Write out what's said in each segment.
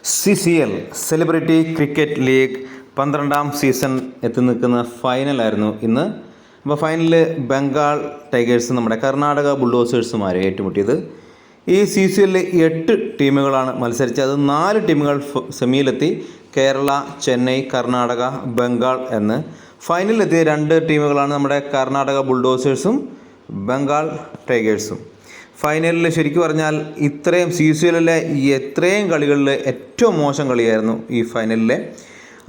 CCL celebrity cricket league 12ാം season എത്തി നിൽക്കുന്ന ഫൈനലായിരുന്നു ഇന്ന്. അപ്പോൾ ഫൈനലിൽ ബംഗാൾ ടൈഗേഴ്സ് നമ്മുടെ കർണാടക ബുൾഡോസേഴ്സുമാരെ ഏറ്റുമുട്ടിയത്. ഈ CCL 8 ടീമുകളാണ് മത്സരിച്ചത്. 4 ടീമുകൾ സെമിയിലെത്തി. കേരള, ചെന്നൈ, കർണാടക, ബംഗാൾ എന്ന്. ഫൈനലിലെത്തിയ 2 ടീമുകളാണ് നമ്മുടെ കർണാടക ബുൾഡോസേഴ്സും ബംഗാൾ ടൈഗേഴ്സും. ഫൈനലിൽ ശരിക്കും പറഞ്ഞാൽ ഇത്രയും CCLലെ എത്രയും കളികളിൽ ഏറ്റവും മോശം കളിയായിരുന്നു ഈ ഫൈനലിലെ.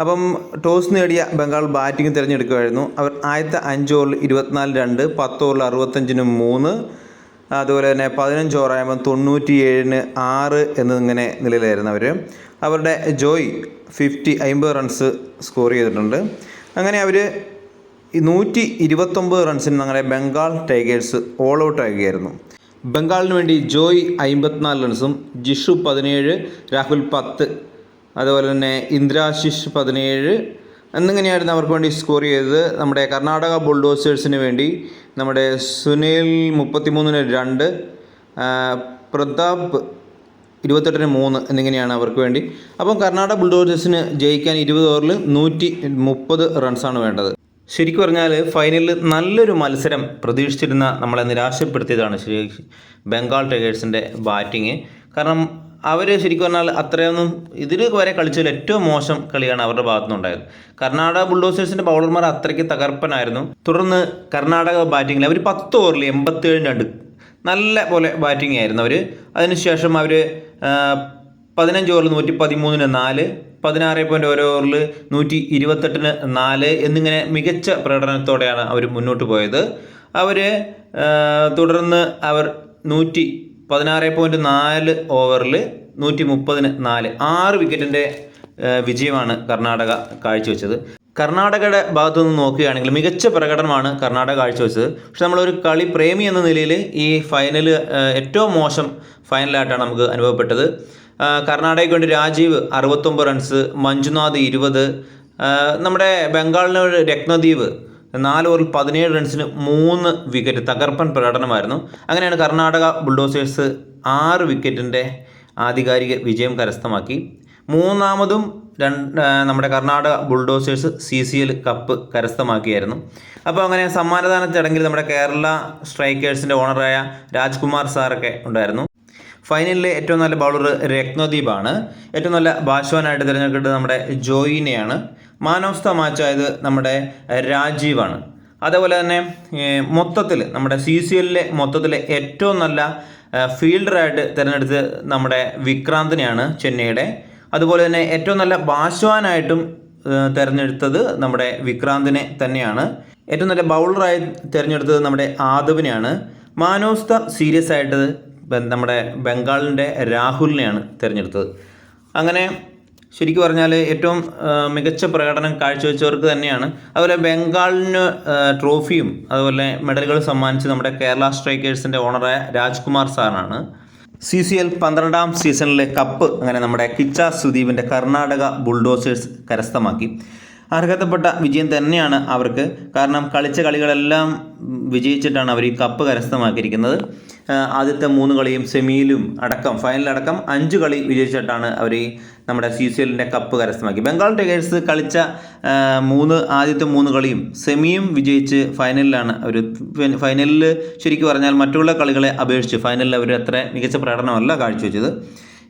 അപ്പം ടോസ് നേടിയ ബംഗാൾ ബാറ്റിംഗ് തിരഞ്ഞെടുക്കുമായിരുന്നു. അവർ ആദ്യത്തെ 5 ഓവറിൽ 24 റൺ, 10 ഓവറിൽ 65 3, അതുപോലെ തന്നെ 15 ഓവറാകുമ്പോൾ 97 6 എന്നിങ്ങനെ നിലയിലായിരുന്നു അവർ. അവരുടെ ജോയ് 50 റൺസ് സ്കോർ ചെയ്തിട്ടുണ്ട്. അങ്ങനെ അവർ 129 റൺസിന് ഞങ്ങളുടെ ബംഗാൾ ടൈഗേഴ്സ് ഓൾ ഔട്ട് ആകുകയായിരുന്നു. ബംഗാളിന് വേണ്ടി ജോയ് 54 റൺസും, ജിഷു 17, രാഹുൽ 10, അതുപോലെ തന്നെ ഇന്ദ്രാശിഷ് 17 എന്നിങ്ങനെയായിരുന്നു അവർക്ക് വേണ്ടി സ്കോർ ചെയ്തത്. നമ്മുടെ കർണാടക ബുൾഡോസേഴ്സിന് വേണ്ടി നമ്മുടെ സുനിൽ 33 2, പ്രതാപ് 28 3 എന്നിങ്ങനെയാണ് അവർക്ക് വേണ്ടി. അപ്പം കർണാടക ബുൾഡോസേഴ്സിന് ജയിക്കാൻ 20 ഓവറിൽ 130 റൺസാണ് വേണ്ടത്. ശരിക്കും പറഞ്ഞാൽ ഫൈനലിൽ നല്ലൊരു മത്സരം പ്രതീക്ഷിച്ചിരുന്ന നമ്മളെ നിരാശപ്പെടുത്തിയതാണ് ബംഗാൾ ടൈഗേഴ്സിൻ്റെ ബാറ്റിങ്. കാരണം അവർ ശരിക്കും പറഞ്ഞാൽ അത്രയൊന്നും ഇതിൽ വരെ കളിച്ചതിൽ ഏറ്റവും മോശം കളിയാണ് അവരുടെ ഭാഗത്തുനിന്നുണ്ടായത്. കർണാടക ബുൾഡോസേഴ്സിൻ്റെ ബൗളർമാർ അത്രയ്ക്ക് തകർപ്പനായിരുന്നു. തുടർന്ന് കർണാടക ബാറ്റിങ്ങിൽ അവർ 10 ഓവറിൽ 87 2 നല്ല പോലെ ബാറ്റിംഗ് ആയിരുന്നു അവർ. അതിനുശേഷം അവർ 15 ഓവറിൽ 113 4, 16 ഓവറിൽ 128 4 എന്നിങ്ങനെ മികച്ച പ്രകടനത്തോടെയാണ് അവർ മുന്നോട്ട് പോയത്. അവർ തുടർന്ന് അവർ 16.4 ഓവറിൽ 130 4, 6 വിക്കറ്റിൻ്റെ വിജയമാണ് കർണാടക കാഴ്ചവെച്ചത്. കർണാടകയുടെ ഭാഗത്തുനിന്ന് നോക്കുകയാണെങ്കിൽ മികച്ച പ്രകടനമാണ് കർണാടക കാഴ്ചവെച്ചത്. പക്ഷെ നമ്മളൊരു കളി പ്രേമി എന്ന നിലയിൽ ഈ ഫൈനൽ ഏറ്റവും മോശം ഫൈനലായിട്ടാണ് നമുക്ക് അനുഭവപ്പെട്ടത്. കർണാടകയ്ക്ക് വേണ്ടി രാജീവ് 69 റൺസ്, മഞ്ജുനാഥ് 20, നമ്മുടെ ബംഗാളിന് രത്നദീപ് 4 ഓവറിൽ 17 റൺസിന് 3 വിക്കറ്റ്, തകർപ്പൻ പ്രകടനമായിരുന്നു. അങ്ങനെയാണ് കർണാടക ബുൾഡോസേഴ്സ് 6 വിക്കറ്റിൻ്റെ ആധികാരിക വിജയം കരസ്ഥമാക്കി. മൂന്നാമതും നമ്മുടെ കർണാടക ബുൾഡോസേഴ്സ് CCL കപ്പ് കരസ്ഥമാക്കിയായിരുന്നു. അപ്പോൾ അങ്ങനെ സമ്മാനദാന ചടങ്ങിൽ നമ്മുടെ കേരള സ്ട്രൈക്കേഴ്സിൻ്റെ ഓണറായ രാജ്കുമാർ സാറൊക്കെ ഉണ്ടായിരുന്നു. ഫൈനലിലെ ഏറ്റവും നല്ല ബൗളർ രത്നദീപാണ്. ഏറ്റവും നല്ല ബാറ്റ്സ്മാനായിട്ട് തിരഞ്ഞെടുക്കുന്നത് നമ്മുടെ ജോയിനെയാണ്. മാൻ ഓഫ് ദ മാച്ച് ആയത് നമ്മുടെ രാജീവാണ്. അതേപോലെ തന്നെ മൊത്തത്തിൽ നമ്മുടെ CCLലെ മൊത്തത്തിലെ ഏറ്റവും നല്ല ഫീൽഡറായിട്ട് തിരഞ്ഞെടുത്തത് നമ്മുടെ വിക്രാന്തിനെയാണ്, ചെന്നൈയുടെ. അതുപോലെ തന്നെ ഏറ്റവും നല്ല ബാറ്റ്സ്മാനായിട്ടും തിരഞ്ഞെടുത്തത് നമ്മുടെ വിക്രാന്തിനെ തന്നെയാണ്. ഏറ്റവും നല്ല ബൗളറായി തിരഞ്ഞെടുത്തത് നമ്മുടെ ആദവിനെയാണ്. മാൻ ഓഫ് ദ സീരീസ് ആയിട്ട് നമ്മുടെ ബംഗാളിൻ്റെ രാഹുലിനെയാണ് തിരഞ്ഞെടുത്തത്. അങ്ങനെ ശരിക്കും പറഞ്ഞാൽ ഏറ്റവും മികച്ച പ്രകടനം കാഴ്ചവെച്ചവർക്ക് തന്നെയാണ്. അതുപോലെ ബംഗാളിന് ട്രോഫിയും അതുപോലെ മെഡലുകളും സമ്മാനിച്ച് നമ്മുടെ കേരള സ്ട്രൈക്കേഴ്സിൻ്റെ ഓണറായ രാജ്കുമാർ സാറാണ്. CCL 12ാം സീസണിലെ കപ്പ് അങ്ങനെ നമ്മുടെ കിച്ച സുദീപിൻ്റെ കർണാടക ബുൾഡോസേഴ്സ് കരസ്ഥമാക്കി. അർഹതപ്പെട്ട വിജയം തന്നെയാണ് അവർക്ക്. കാരണം കളിച്ച കളികളെല്ലാം വിജയിച്ചിട്ടാണ് അവർ ഈ കപ്പ് കരസ്ഥമാക്കിയിരിക്കുന്നത്. ആദ്യത്തെ 3 കളിയും സെമിയിലും അടക്കം ഫൈനലടക്കം 5 കളി വിജയിച്ചിട്ടാണ് അവർ ഈ നമ്മുടെ CCLൻ്റെ കപ്പ് കരസ്ഥമാക്കി. ബംഗാൾ ടൈഗേഴ്സ് കളിച്ച ആദ്യത്തെ 3 കളിയും സെമിയും വിജയിച്ച് ഫൈനലിലാണ് അവർ. ഫൈനലിൽ ശരിക്കും പറഞ്ഞാൽ മറ്റുള്ള കളികളെ അപേക്ഷിച്ച് ഫൈനലിൽ അവർ അത്ര മികച്ച പ്രകടനമല്ല കാഴ്ചവെച്ചത്.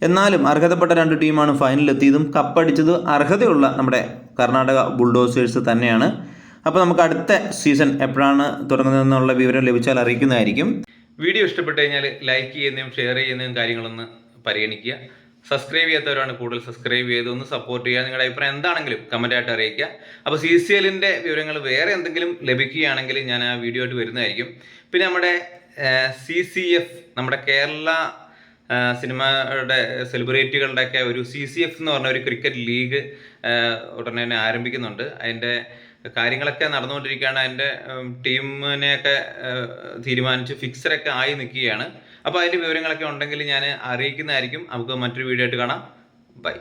എന്നാലും അർഹതപ്പെട്ട 2 ടീമാണ് ഫൈനലിലെത്തിയതും കപ്പടിച്ചത് അർഹതയുള്ള നമ്മുടെ കർണാടക ബുൾഡോസേഴ്സ് തന്നെയാണ്. അപ്പോൾ നമുക്ക് അടുത്ത സീസൺ എപ്പോഴാണ് തുടങ്ങുന്നതെന്നുള്ള വിവരം ലഭിച്ചാൽ അറിയിക്കുന്നതായിരിക്കും. വീഡിയോ ഇഷ്ടപ്പെട്ട് കഴിഞ്ഞാൽ ലൈക്ക് ചെയ്യുന്നതും ഷെയർ ചെയ്യുന്നതും കാര്യങ്ങളൊന്ന് പരിഗണിക്കുക. സബ്സ്ക്രൈബ് ചെയ്യാത്തവരാണ് കൂടുതൽ സബ്സ്ക്രൈബ് ചെയ്ത് ഒന്ന് സപ്പോർട്ട് ചെയ്യുക. നിങ്ങളുടെ അഭിപ്രായം എന്താണെങ്കിലും കമൻറ്റായിട്ട് അറിയിക്കുക. അപ്പോൾ CCLൻ്റെ വിവരങ്ങൾ വേറെ എന്തെങ്കിലും ലഭിക്കുകയാണെങ്കിൽ ഞാൻ ആ വീഡിയോ ആയിട്ട് വരുന്നതായിരിക്കും. പിന്നെ നമ്മുടെ CCF നമ്മുടെ കേരള സിനിമയുടെ സെലിബ്രിറ്റികളുടെയൊക്കെ ഒരു CCF എന്ന് പറഞ്ഞ ഒരു ക്രിക്കറ്റ് ലീഗ് ഉടനെ തന്നെ ആരംഭിക്കുന്നുണ്ട്. അതിൻ്റെ കാര്യങ്ങളൊക്കെ നടന്നുകൊണ്ടിരിക്കുകയാണ്. അതിൻ്റെ ടീമിനെയൊക്കെ തീരുമാനിച്ച് ഫിക്സറൊക്കെ ആയി നിൽക്കുകയാണ്. അപ്പോൾ അതിൻ്റെ വിവരങ്ങളൊക്കെ ഉണ്ടെങ്കിൽ ഞാൻ അറിയിക്കുന്നതായിരിക്കും. നമുക്ക് മറ്റൊരു വീഡിയോ ആയിട്ട് കാണാം. ബൈ.